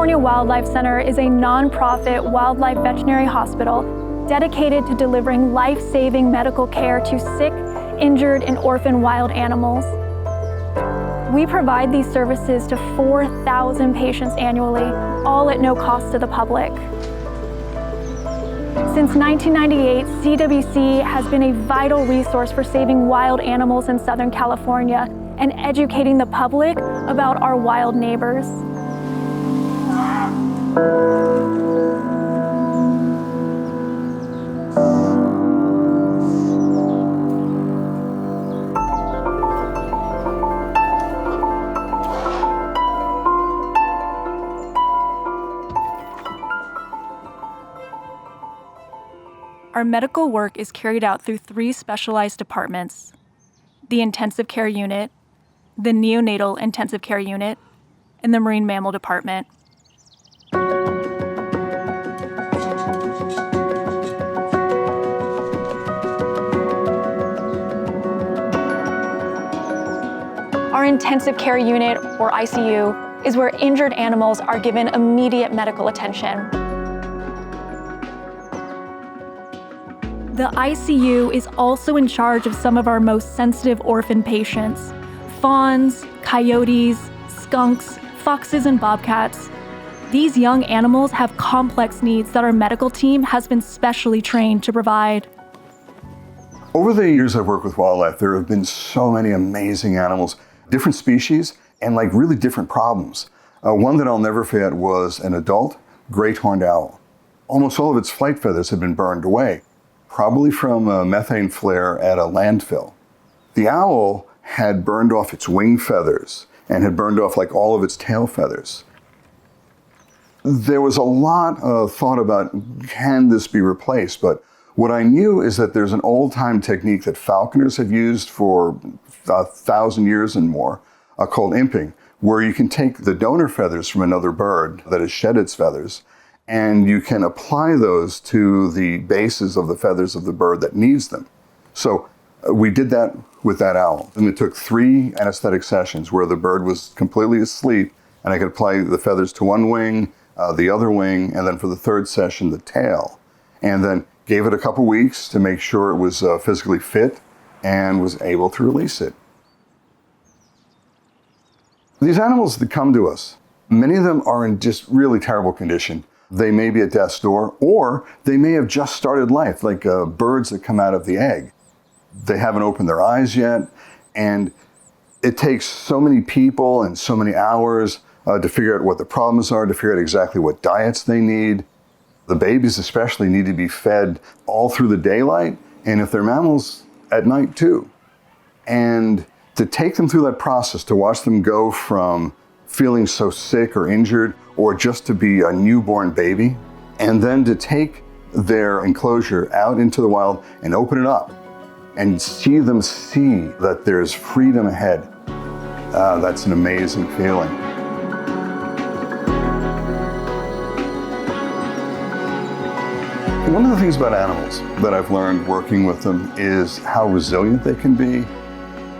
California Wildlife Center is a nonprofit wildlife veterinary hospital dedicated to delivering life-saving medical care to sick, injured, and orphan wild animals. We provide these services to 4,000 patients annually, all at no cost to the public. Since 1998, CWC has been a vital resource for saving wild animals in Southern California and educating the public about our wild neighbors. Our medical work is carried out through 3 specialized departments: the Intensive Care Unit, the Neonatal Intensive Care Unit, and the Marine Mammal Department. Our Intensive Care Unit, or ICU, is where injured animals are given immediate medical attention. The ICU is also in charge of some of our most sensitive orphan patients: fawns, coyotes, skunks, foxes, and bobcats. These young animals have complex needs that our medical team has been specially trained to provide. Over the years I've worked with wildlife, there have been so many amazing animals, different species, and really different problems. One that I'll never forget was an adult great horned owl. Almost all of its flight feathers had been burned away, probably from a methane flare at a landfill. The owl had burned off its wing feathers and had burned off all of its tail feathers. There was a lot of thought about, can this be replaced? But what I knew is that there's an old-time technique that falconers have used for 1,000 years and more, called imping, where you can take the donor feathers from another bird that has shed its feathers, and you can apply those to the bases of the feathers of the bird that needs them. So we did that with that owl. And it took 3 anesthetic sessions where the bird was completely asleep, and I could apply the feathers to one wing, the other wing, and then for the 3rd session, the tail. And then gave it a couple weeks to make sure it was physically fit and was able to release it. These animals that come to us, many of them are in just really terrible condition. They may be at death's door, or they may have just started life, like birds that come out of the egg. They haven't opened their eyes yet, and it takes so many people and so many hours to figure out what the problems are, to figure out exactly what diets they need. The babies especially need to be fed all through the daylight, and if they're mammals, at night too. And to take them through that process, to watch them go from feeling so sick or injured, or just to be a newborn baby, and then to take their enclosure out into the wild and open it up and see them see that there's freedom ahead. That's an amazing feeling. One of the things about animals that I've learned working with them is how resilient they can be,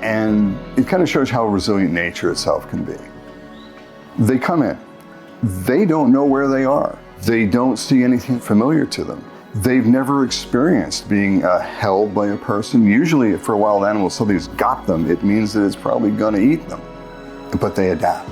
and it kind of shows how resilient nature itself can be. They come in. They don't know where they are. They don't see anything familiar to them. They've never experienced being held by a person. Usually for a wild animal, if something's got them, it means that it's probably gonna eat them, but they adapt.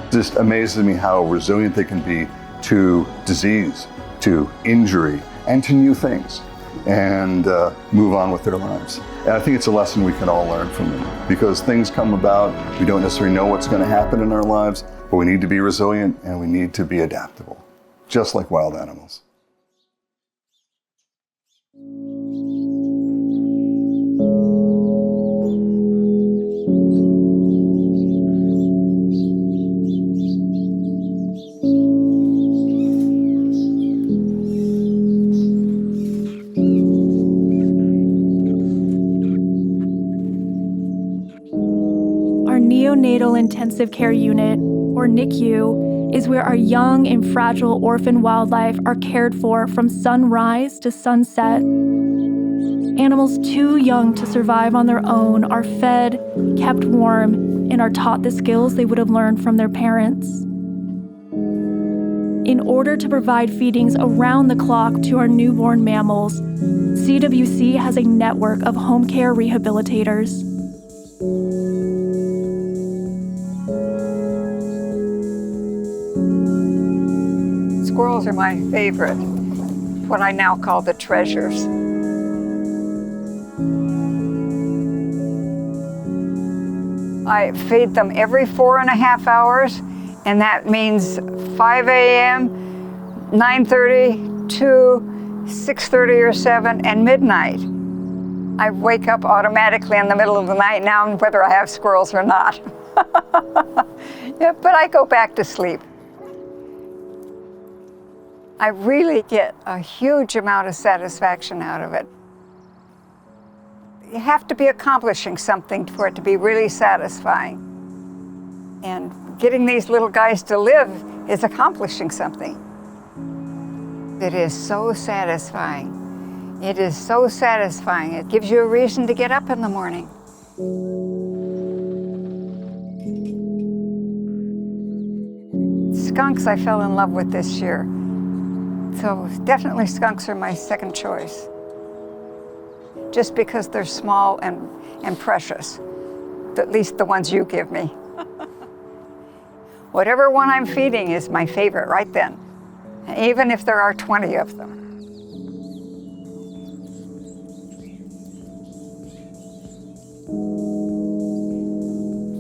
It just amazes me how resilient they can be to disease, to injury, and to new things, and move on with their lives. And I think it's a lesson we can all learn from them, because things come about, we don't necessarily know what's gonna happen in our lives, but we need to be resilient and we need to be adaptable, just like wild animals. Our Neonatal Intensive Care Unit, or NICU, is where our young and fragile orphan wildlife are cared for from sunrise to sunset. Animals too young to survive on their own are fed, kept warm, and are taught the skills they would have learned from their parents. In order to provide feedings around the clock to our newborn mammals, CWC has a network of home care rehabilitators. Squirrels are my favorite, what I now call the treasures. I feed them every 4.5 hours, and that means 5 a.m., 9:30 to 6:30 or 7, and midnight. I wake up automatically in the middle of the night now, whether I have squirrels or not. Yeah, but I go back to sleep. I really get a huge amount of satisfaction out of it. You have to be accomplishing something for it to be really satisfying. And getting these little guys to live is accomplishing something. It is so satisfying. It is so satisfying. It gives you a reason to get up in the morning. Skunks I fell in love with this year. So definitely skunks are my second choice. Just because they're small and precious, at least the ones you give me. Whatever one I'm feeding is my favorite right then, even if there are 20 of them.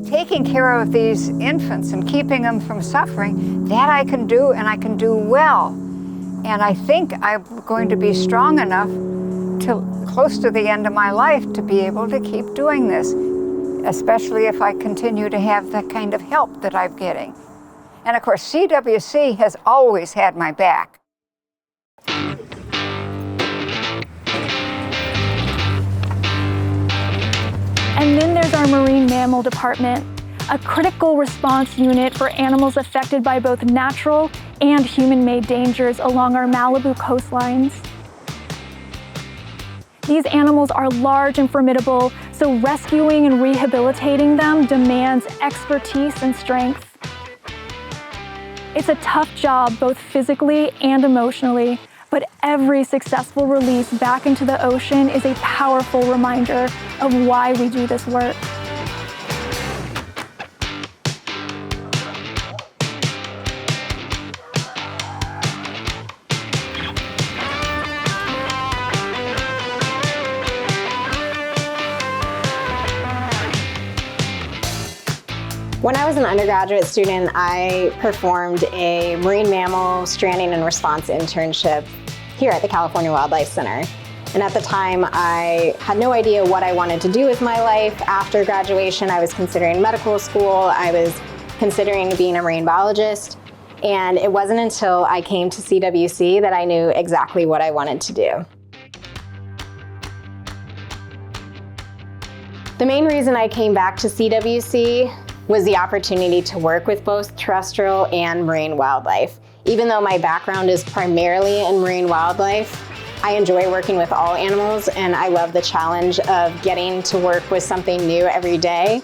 Taking care of these infants and keeping them from suffering, that I can do, and I can do well. And I think I'm going to be strong enough till close to the end of my life to be able to keep doing this, especially if I continue to have the kind of help that I'm getting. And of course, CWC has always had my back. And then there's our marine mammal department, a critical response unit for animals affected by both natural and human-made dangers along our Malibu coastlines. These animals are large and formidable, so rescuing and rehabilitating them demands expertise and strength. It's a tough job, both physically and emotionally, but every successful release back into the ocean is a powerful reminder of why we do this work. When I was an undergraduate student, I performed a marine mammal stranding and response internship here at the California Wildlife Center. And at the time, I had no idea what I wanted to do with my life. After graduation, I was considering medical school. I was considering being a marine biologist. And it wasn't until I came to CWC that I knew exactly what I wanted to do. The main reason I came back to CWC was the opportunity to work with both terrestrial and marine wildlife. Even though my background is primarily in marine wildlife, I enjoy working with all animals, and I love the challenge of getting to work with something new every day.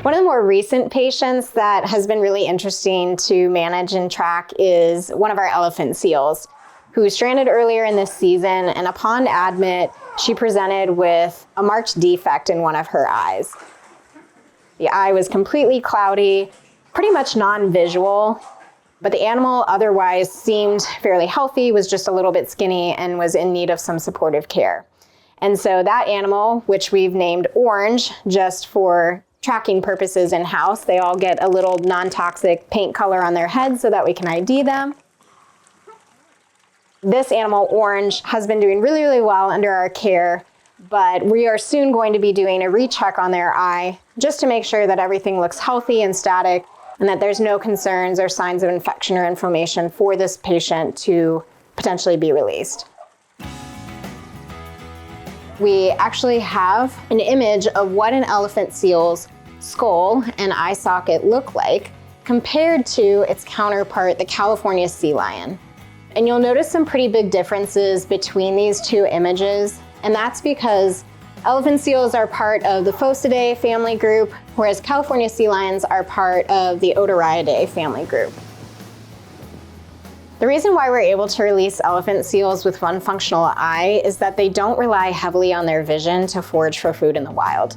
One of the more recent patients that has been really interesting to manage and track is one of our elephant seals, who was stranded earlier in this season, and upon admit, she presented with a marked defect in one of her eyes. The eye was completely cloudy, pretty much non-visual, but the animal otherwise seemed fairly healthy, was just a little bit skinny, and was in need of some supportive care. And so that animal, which we've named Orange, just for tracking purposes in-house, they all get a little non-toxic paint color on their heads so that we can ID them. This animal, Orange, has been doing really, really well under our care, but we are soon going to be doing a recheck on their eye just to make sure that everything looks healthy and static and that there's no concerns or signs of infection or inflammation for this patient to potentially be released. We actually have an image of what an elephant seal's skull and eye socket look like compared to its counterpart, the California sea lion. And you'll notice some pretty big differences between these two images, and that's because Elephant seals are part of the Phocidae family group, whereas California sea lions are part of the Otariidae family group. The reason why we're able to release elephant seals with one functional eye is that they don't rely heavily on their vision to forage for food in the wild.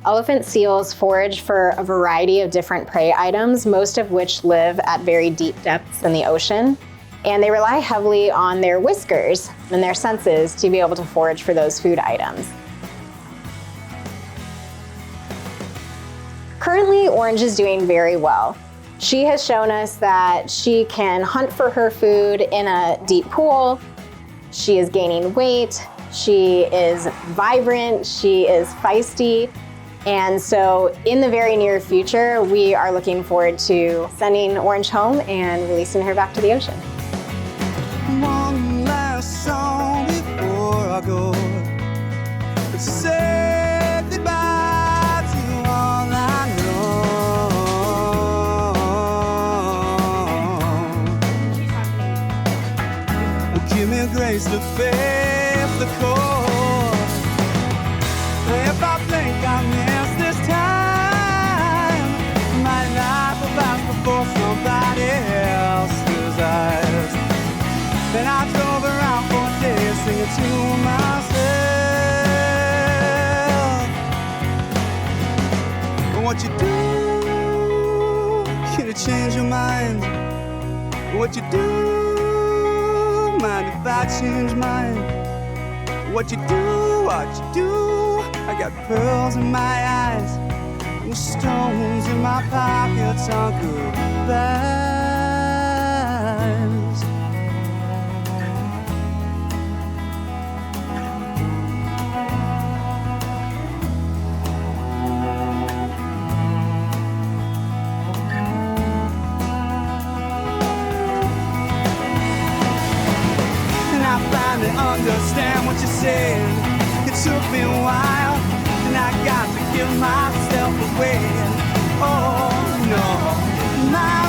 Elephant seals forage for a variety of different prey items, most of which live at very deep depths in the ocean. And they rely heavily on their whiskers and their senses to be able to forage for those food items. Currently, Orange is doing very well. She has shown us that she can hunt for her food in a deep pool. She is gaining weight. She is vibrant. She is feisty. And so in the very near future, we are looking forward to sending Orange home and releasing her back to the ocean. One last song before I go. Say goodbye to all I know. Give me grace to face the course. If I think I missed this time, my life will pass before somebody else's eyes. Then I drove around for days singing to myself. What you do? Can you change your mind? What you do? Mind if I change mine? What you do? What you do? I got pearls in my eyes and stones in my pockets on goodbyes. And I finally understand what you're saying. It took me a while, and I got to give myself away. Oh no, my,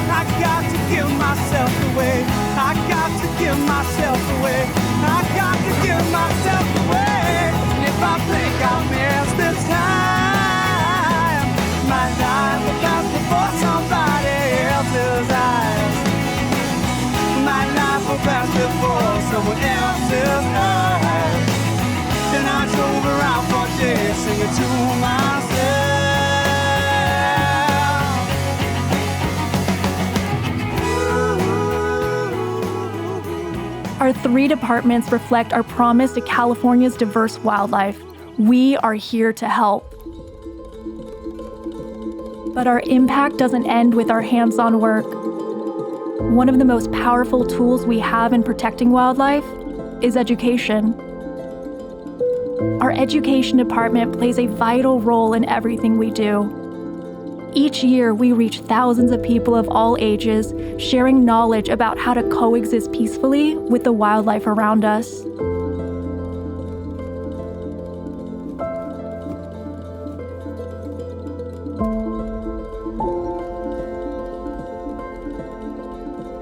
I got to give myself away. I got to give myself away. I got to give myself away. And if I think I'll miss this time, my life will pass before somebody else's eyes. My life will pass before someone else's eyes. And I drove around for days singing to myself. Our 3 departments reflect our promise to California's diverse wildlife. We are here to help. But our impact doesn't end with our hands-on work. One of the most powerful tools we have in protecting wildlife is education. Our education department plays a vital role in everything we do. Each year, we reach thousands of people of all ages, sharing knowledge about how to coexist peacefully with the wildlife around us.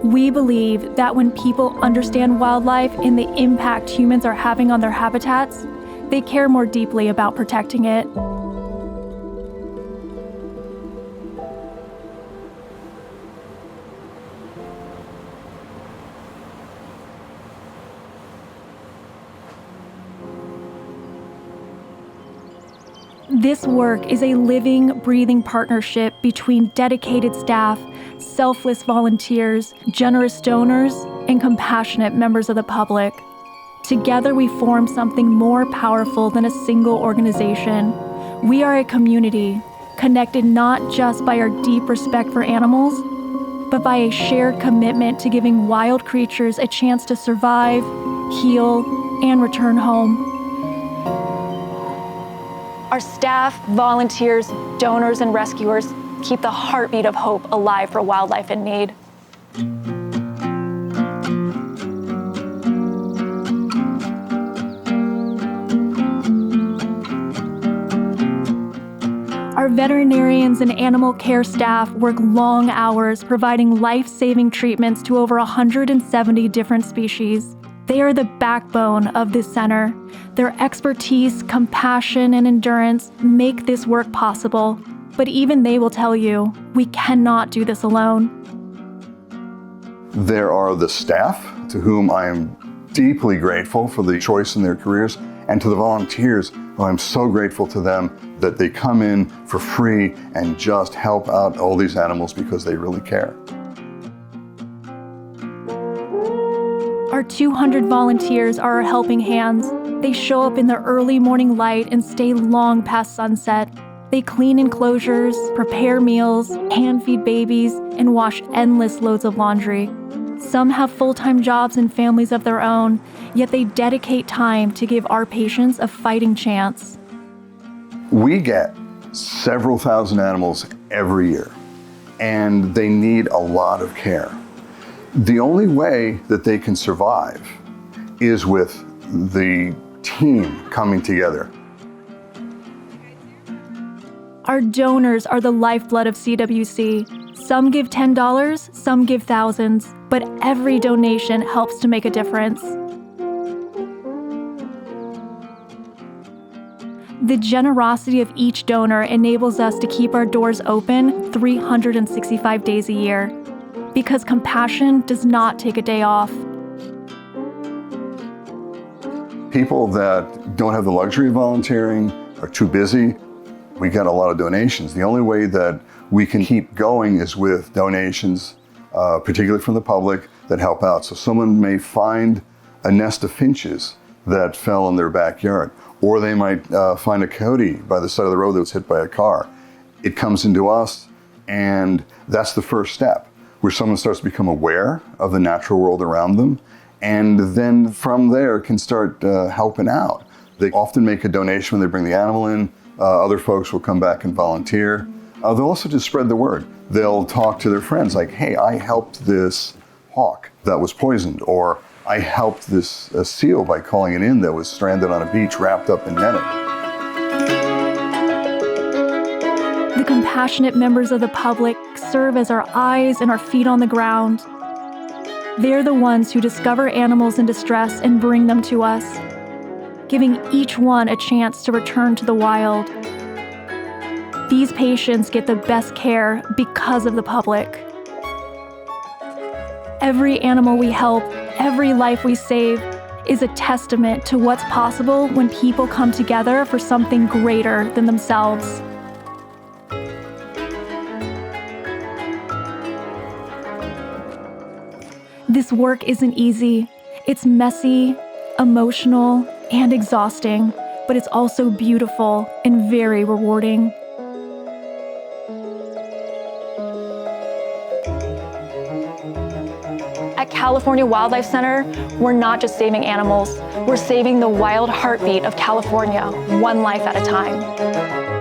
We believe that when people understand wildlife and the impact humans are having on their habitats, they care more deeply about protecting it. This work is a living, breathing partnership between dedicated staff, selfless volunteers, generous donors, and compassionate members of the public. Together we form something more powerful than a single organization. We are a community, connected not just by our deep respect for animals, but by a shared commitment to giving wild creatures a chance to survive, heal, and return home. Our staff, volunteers, donors, and rescuers keep the heartbeat of hope alive for wildlife in need. Our veterinarians and animal care staff work long hours providing life-saving treatments to over 170 different species. They are the backbone of this center. Their expertise, compassion, and endurance make this work possible. But even they will tell you, we cannot do this alone. There are the staff, to whom I am deeply grateful for the choice in their careers, and to the volunteers, I'm so grateful to them that they come in for free and just help out all these animals because they really care. Our 200 volunteers are our helping hands. They show up in the early morning light and stay long past sunset. They clean enclosures, prepare meals, hand feed babies, and wash endless loads of laundry. Some have full-time jobs and families of their own, yet they dedicate time to give our patients a fighting chance. We get several thousand animals every year, and they need a lot of care. The only way that they can survive is with the team coming together. Our donors are the lifeblood of CWC. Some give $10, some give thousands, but every donation helps to make a difference. The generosity of each donor enables us to keep our doors open 365 days a year, because compassion does not take a day off. People that don't have the luxury of volunteering are too busy. We get a lot of donations. The only way that we can keep going is with donations, particularly from the public, that help out. So someone may find a nest of finches that fell in their backyard, or they might find a coyote by the side of the road that was hit by a car. It comes into us, and that's the first step, where someone starts to become aware of the natural world around them, and then from there can start helping out. They often make a donation when they bring the animal in. Other folks will come back and volunteer. They'll also just spread the word. They'll talk to their friends like, hey, I helped this hawk that was poisoned, or I helped this seal by calling it in that was stranded on a beach wrapped up in netting. The compassionate members of the public serve as our eyes and our feet on the ground. They're the ones who discover animals in distress and bring them to us, giving each one a chance to return to the wild. These patients get the best care because of the public. Every animal we help, every life we save, is a testament to what's possible when people come together for something greater than themselves. This work isn't easy. It's messy, emotional, and exhausting, but it's also beautiful and very rewarding. At California Wildlife Center, we're not just saving animals, we're saving the wild heartbeat of California, one life at a time.